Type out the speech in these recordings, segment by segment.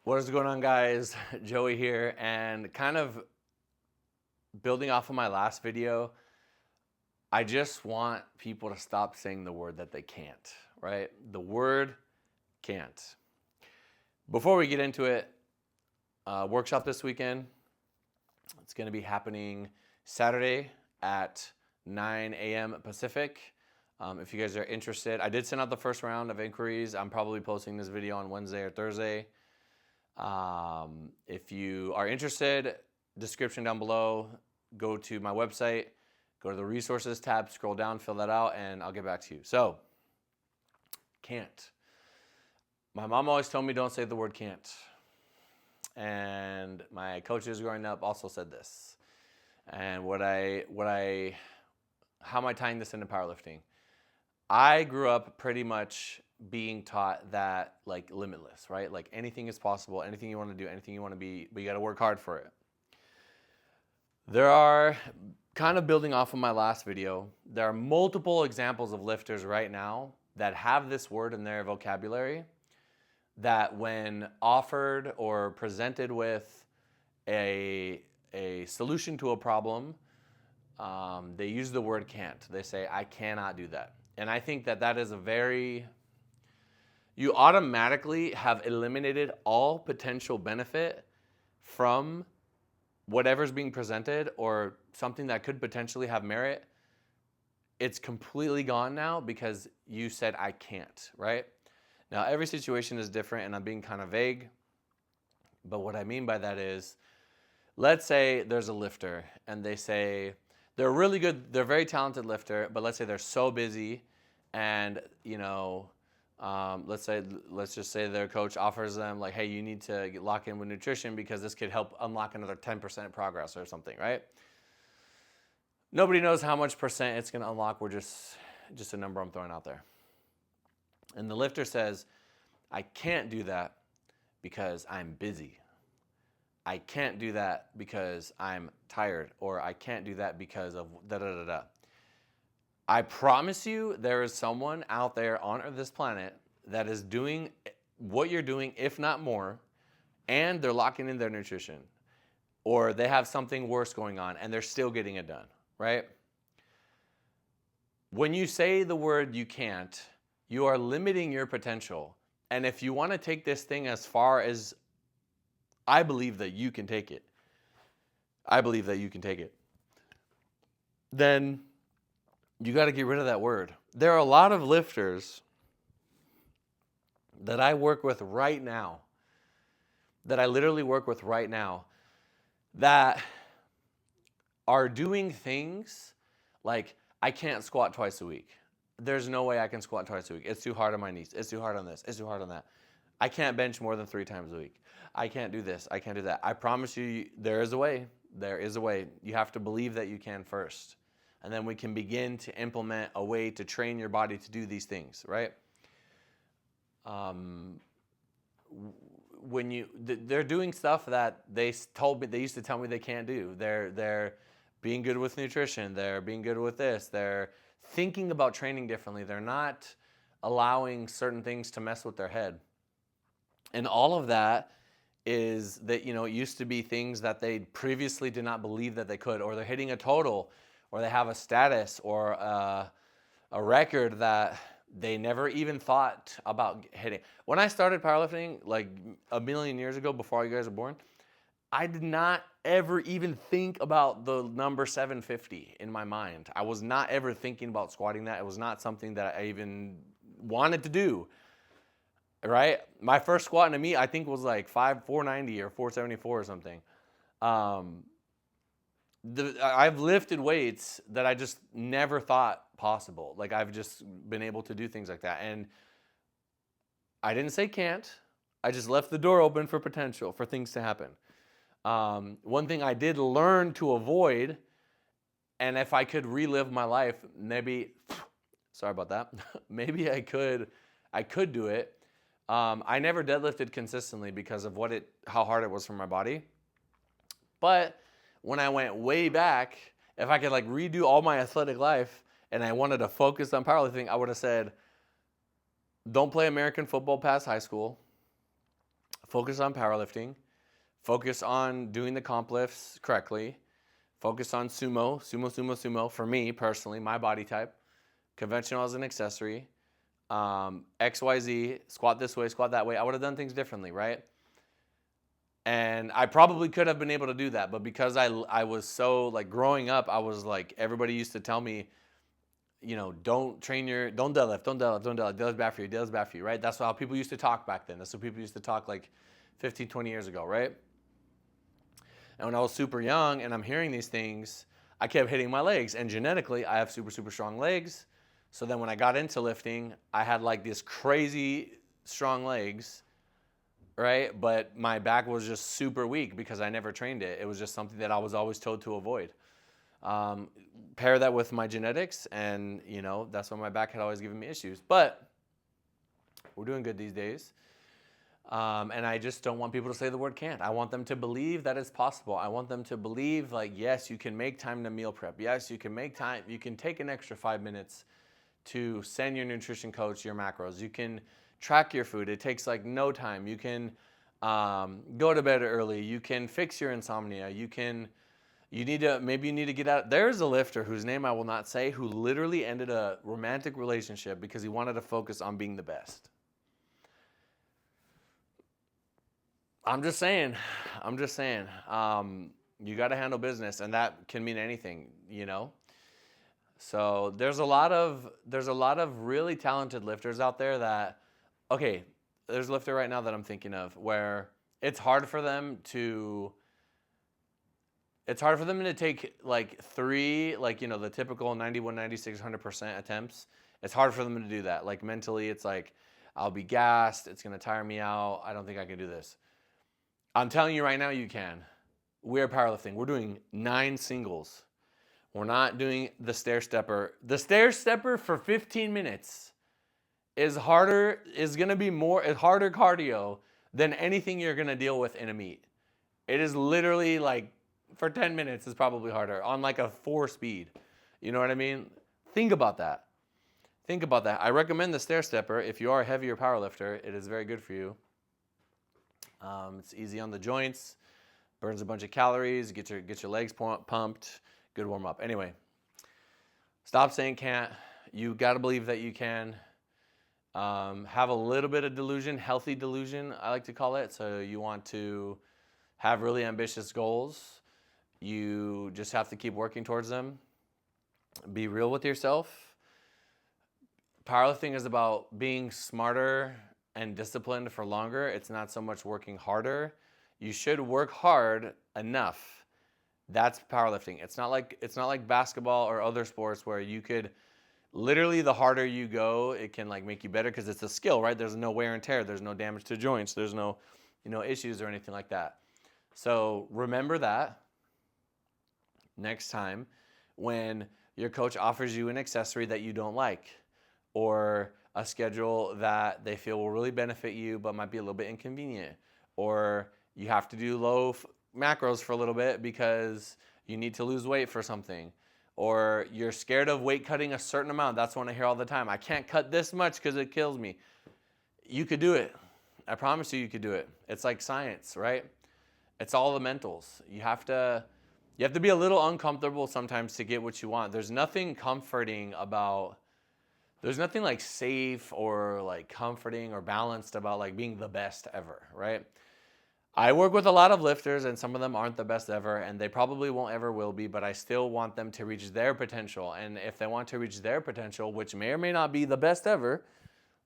What is going on, guys? Joey here, and kind of building off of my last video, I just want people to stop saying the word that they can't, right? The word can't. Before we get into it, workshop this weekend. It's going to be happening Saturday at 9 a.m. Pacific. If you guys are interested, I did send out the first round of inquiries. I'm probably posting this video on Wednesday or Thursday. If you are interested, description down below, go to my website, go to the resources tab, scroll down, fill that out, and I'll get back to you. So, can't. My mom always told me don't say the word can't. And my coaches growing up also said this. And how am I tying this into powerlifting? I grew up pretty much being taught that, like, limitless, right? Like, anything is possible, anything you want to do, anything you want to be, but you got to work hard for it. There are, kind of building off of my last video, there are multiple examples of lifters right now that have this word in their vocabulary that when offered or presented with a solution to a problem, they use the word can't. They say, I cannot do that. And I think that that is you automatically have eliminated all potential benefit from whatever's being presented or something that could potentially have merit. It's completely gone now because you said, I can't, right? Now, every situation is different, and I'm being kind of vague. But what I mean by that is, let's say there's a lifter, and they say, they're really good, they're a very talented lifter, but let's say they're so busy, and, let's just say their coach offers them, like, hey, you need to lock in with nutrition because this could help unlock another 10% progress or something, right? Nobody knows how much percent it's going to unlock. We're just a number I'm throwing out there. And the lifter says, I can't do that because I'm busy. I can't do that because I'm tired, or I can't do that because of da-da-da-da. I promise you there is someone out there on this planet that is doing what you're doing, if not more, and they're locking in their nutrition, or they have something worse going on and they're still getting it done, right? When you say the word you can't, you are limiting your potential. And if you want to take this thing as far as I believe that you can take it, then you got to get rid of that word. There are a lot of lifters that I work with right now, that I literally work with right now, that are doing things like, I can't squat twice a week. There's no way I can squat twice a week. It's too hard on my knees. It's too hard on this. It's too hard on that. I can't bench more than 3 times a week. I can't do this. I can't do that. I promise you, there is a way. There is a way. You have to believe that you can first. And then we can begin to implement a way to train your body to do these things, right? They're doing stuff that they used to tell me they can't do. They're being good with nutrition. They're being good with this. They're thinking about training differently. They're not allowing certain things to mess with their head. And all of that is that, it used to be things that they previously did not believe that they could, or they're hitting a total, or they have a status or a record that they never even thought about hitting. When I started powerlifting, like a million years ago, before you guys were born, I did not ever even think about the number 750 in my mind. I was not ever thinking about squatting that. It was not something that I even wanted to do, right? My first squat in a meet, I think, was like 490 or 474 or something. I've lifted weights that I just never thought possible. Like, I've just been able to do things like that. And I didn't say can't. I just left the door open for potential, for things to happen. One thing I did learn to avoid, and if I could relive my life, maybe, sorry about that, maybe I could do it. I never deadlifted consistently because of how hard it was for my body. But when I went way back, if I could redo all my athletic life and I wanted to focus on powerlifting, I would have said, don't play American football past high school. Focus on powerlifting. Focus on doing the comp lifts correctly. Focus on sumo. For me personally, my body type. Conventional as an accessory. XYZ, squat this way, squat that way. I would have done things differently, right? And I probably could have been able to do that, but because I was so, like, growing up, I was like, everybody used to tell me, don't deadlift, deadlift's bad for you, right? That's how people used to talk back then. That's how people used to talk like 15, 20 years ago, right? And when I was super young and I'm hearing these things, I kept hitting my legs, and genetically, I have super, super strong legs. So then when I got into lifting, I had like this crazy strong legs, right? But my back was just super weak because I never trained it. It was just something that I was always told to avoid. Pair that with my genetics, and that's why my back had always given me issues. But we're doing good these days. And I just don't want people to say the word can't. I want them to believe that it's possible. I want them to believe, like, yes, you can make time to meal prep. Yes, you can make time. You can take an extra 5 minutes to send your nutrition coach your macros. You can track your food. It takes like no time. You can go to bed early. You can fix your insomnia. Maybe you need to get out. There's a lifter whose name I will not say, who literally ended a romantic relationship because he wanted to focus on being the best. I'm just saying. You got to handle business, and that can mean anything, So there's a lot of really talented lifters out there that, okay, there's a lifter right now that I'm thinking of where it's hard for them to take like 3, like, the typical 91, 96, 100% attempts. It's hard for them to do that. Like, mentally, it's like, I'll be gassed. It's going to tire me out. I don't think I can do this. I'm telling you right now, you can. We're powerlifting. We're doing 9 singles. We're not doing the stair stepper. The stair stepper for 15 minutes is harder cardio than anything you're going to deal with in a meet. It is literally like, for 10 minutes is probably harder on like a 4 speed. You know what I mean? Think about that. I recommend the stair stepper. If you are a heavier powerlifter, it is very good for you. It's easy on the joints, burns a bunch of calories, get your legs pumped, good warm up. Anyway, stop saying can't. You got to believe that you can. Have a little bit of delusion, healthy delusion, I like to call it. So you want to have really ambitious goals. You just have to keep working towards them. Be real with yourself. Powerlifting is about being smarter and disciplined for longer. It's not so much working harder. You should work hard enough. That's powerlifting. It's not like basketball or other sports where you could literally, the harder you go, it can like make you better because it's a skill, right? There's no wear and tear. There's no damage to joints. There's no issues or anything like that. So remember that next time when your coach offers you an accessory that you don't like, or a schedule that they feel will really benefit you but might be a little bit inconvenient, or you have to do low macros for a little bit because you need to lose weight for something, or you're scared of weight cutting a certain amount. That's one I hear all the time. I can't cut this much because it kills me. You could do it. I promise you could do it. It's like science, right? It's all the mentals. You have to be a little uncomfortable sometimes to get what you want. There's nothing like safe or like comforting or balanced about like being the best ever, right? I work with a lot of lifters, and some of them aren't the best ever, and they probably won't ever will be, but I still want them to reach their potential. And if they want to reach their potential, which may or may not be the best ever,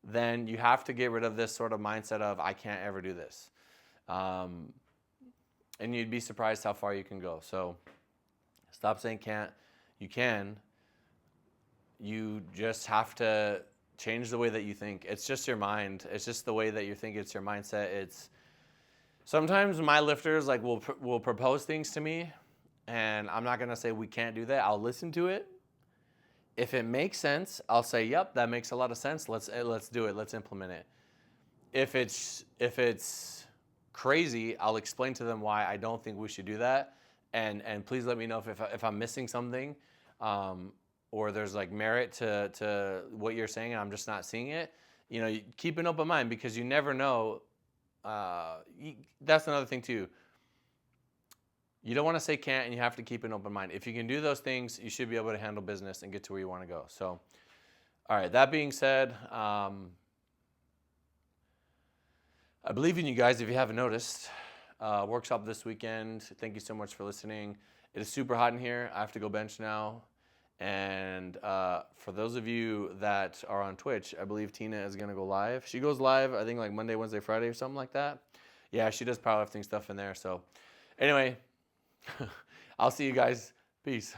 then you have to get rid of this sort of mindset of, I can't ever do this. And you'd be surprised how far you can go. So stop saying can't. You can. You just have to change the way that you think. It's just your mind. It's just the way that you think. It's your mindset. Sometimes my lifters like will propose things to me, and I'm not gonna say we can't do that. I'll listen to it. If it makes sense, I'll say, "Yep, that makes a lot of sense. Let's do it. Let's implement it." If it's crazy, I'll explain to them why I don't think we should do that, and please let me know if I'm missing something, or there's like merit to what you're saying and I'm just not seeing it. Keep an open mind, because you never know that's another thing too. You don't want to say can't, and you have to keep an open mind. If you can do those things, you should be able to handle business and get to where you want to go. So, all right, that being said, I believe in you guys if you haven't noticed. Workshop this weekend. Thank you so much for listening. It is super hot in here. I have to go bench now. And for those of you that are on Twitch, I believe Tina is going to go live. She goes live, I think, like Monday, Wednesday, Friday or something like that. Yeah, she does powerlifting stuff in there. So anyway, I'll see you guys. Peace.